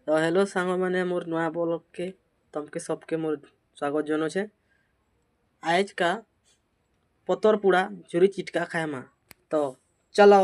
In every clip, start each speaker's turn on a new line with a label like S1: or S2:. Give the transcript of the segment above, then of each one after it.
S1: तो हेलो सांग मैंने मोर नया ब्लॉग के तमके सबके मोर स्वागत जनाऊे। आज का पतर पुड़ा चूरी चिटका खाएमा तो चलो।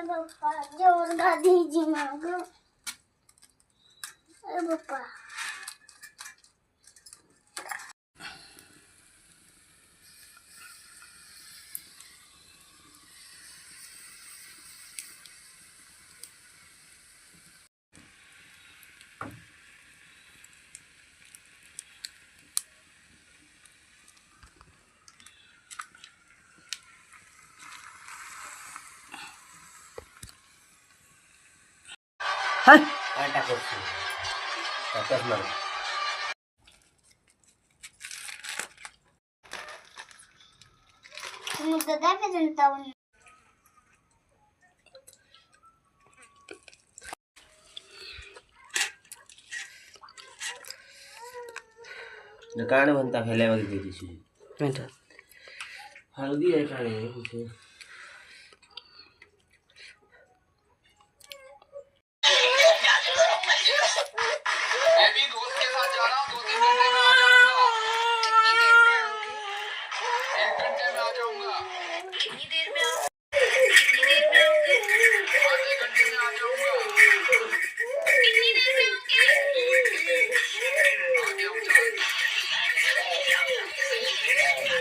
S2: पप्पा जोर दीजिए मांगो। अरे पप्पा
S3: काटा करছি তাতাস মার
S2: मुझे देखा जनता हूँ।
S3: काण म्हणता फेल्यावर दिलीशी
S1: मिनट
S3: हळदी आहे काणे कुठे
S4: कितनी देर में आओगे? आधे घंटे में आ जाऊंगा। कितनी देर में आओगे? आ गया हूँ।